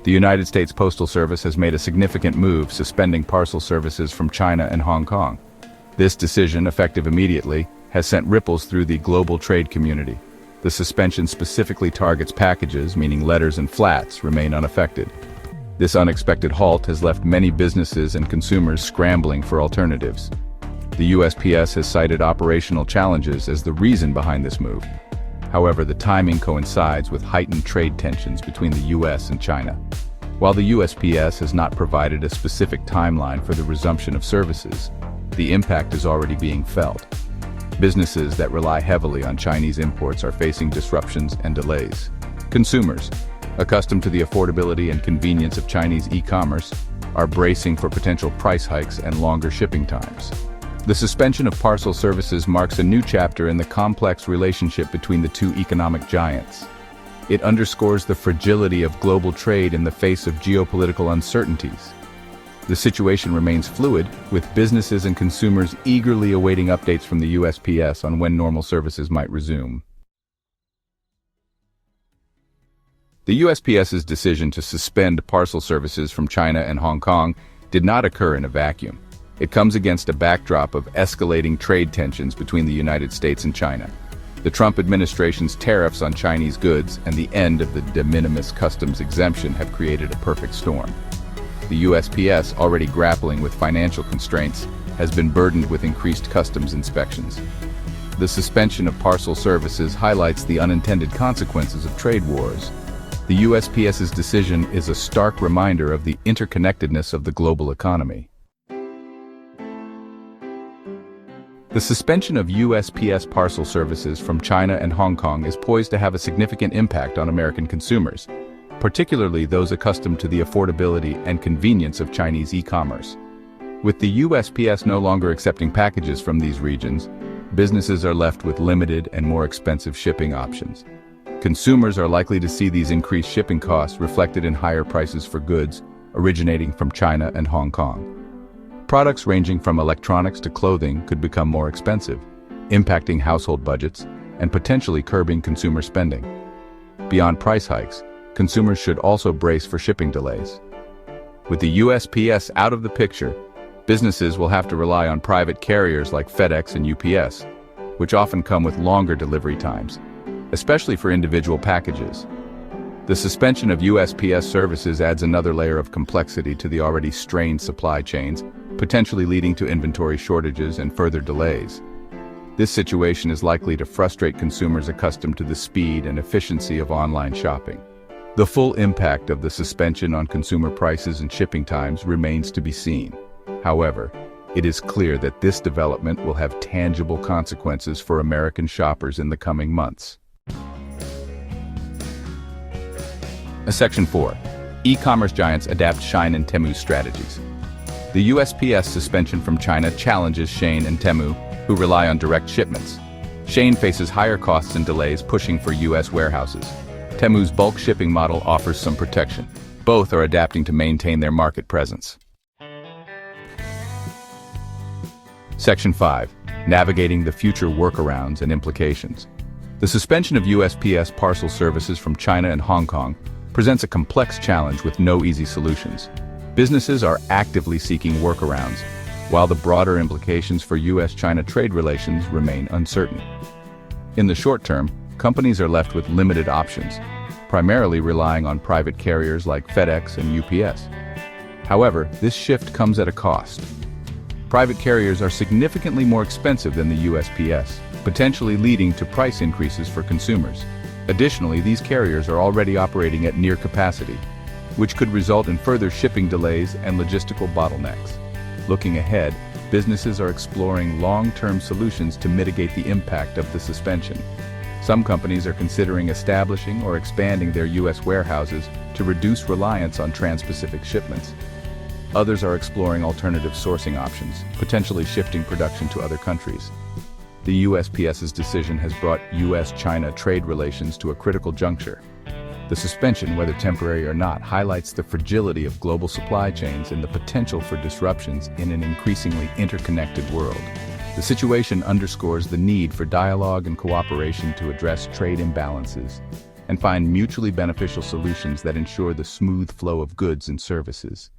The United States Postal Service has made a significant move suspending parcel services from China and Hong Kong. This decision, effective immediately, has sent ripples through the global trade community. The suspension specifically targets packages, meaning letters and flats, remain unaffected. This unexpected halt has left many businesses and consumers scrambling for alternatives. The USPS has cited operational challenges as the reason behind this move. However, the timing coincides with heightened trade tensions between the US and China. While the USPS has not provided a specific timeline for the resumption of services, the impact is already being felt. Businesses that rely heavily on Chinese imports are facing disruptions and delays. Consumers, accustomed to the affordability and convenience of Chinese e-commerce, are bracing for potential price hikes and longer shipping times. The suspension of parcel services marks a new chapter in the complex relationship between the two economic giants. It underscores the fragility of global trade in the face of geopolitical uncertainties. The situation remains fluid, with businesses and consumers eagerly awaiting updates from the USPS on when normal services might resume. The USPS's decision to suspend parcel services from China and Hong Kong did not occur in a vacuum. It comes against a backdrop of escalating trade tensions between the United States and China. The Trump administration's tariffs on Chinese goods and the end of the de minimis customs exemption have created a perfect storm. The USPS, already grappling with financial constraints, has been burdened with increased customs inspections. The suspension of parcel services highlights the unintended consequences of trade wars. The USPS's decision is a stark reminder of the interconnectedness of the global economy. The suspension of USPS parcel services from China and Hong Kong is poised to have a significant impact on American consumers, particularly those accustomed to the affordability and convenience of Chinese e-commerce. With the USPS no longer accepting packages from these regions, businesses are left with limited and more expensive shipping options. Consumers are likely to see these increased shipping costs reflected in higher prices for goods originating from China and Hong Kong. Products ranging from electronics to clothing could become more expensive, impacting household budgets and potentially curbing consumer spending. Beyond price hikes, consumers should also brace for shipping delays. With the USPS out of the picture, businesses will have to rely on private carriers like FedEx and UPS, which often come with longer delivery times, especially for individual packages. The suspension of USPS services adds another layer of complexity to the already strained supply chains, potentially leading to inventory shortages and further delays. This situation is likely to frustrate consumers accustomed to the speed and efficiency of online shopping. The full impact of the suspension on consumer prices and shipping times remains to be seen. However, it is clear that this development will have tangible consequences for American shoppers in the coming months. Section 4. E-commerce giants adapt Shein and Temu strategies. The USPS suspension from China challenges Shein and Temu, who rely on direct shipments. Shein faces higher costs and delays, pushing for US warehouses. Temu's bulk shipping model offers some protection. Both are adapting to maintain their market presence. Section 5. Navigating the future workarounds and implications. The suspension of USPS parcel services from China and Hong Kong presents a complex challenge with no easy solutions. Businesses are actively seeking workarounds, while the broader implications for US-China trade relations remain uncertain. In the short term, companies are left with limited options, primarily relying on private carriers like FedEx and UPS. However, this shift comes at a cost. Private carriers are significantly more expensive than the USPS, potentially leading to price increases for consumers. Additionally, these carriers are already operating at near capacity, which could result in further shipping delays and logistical bottlenecks. Looking ahead, businesses are exploring long-term solutions to mitigate the impact of the suspension. Some companies are considering establishing or expanding their U.S. warehouses to reduce reliance on trans-Pacific shipments. Others are exploring alternative sourcing options, potentially shifting production to other countries. The USPS's decision has brought US-China trade relations to a critical juncture. The suspension, whether temporary or not, highlights the fragility of global supply chains and the potential for disruptions in an increasingly interconnected world. The situation underscores the need for dialogue and cooperation to address trade imbalances and find mutually beneficial solutions that ensure the smooth flow of goods and services.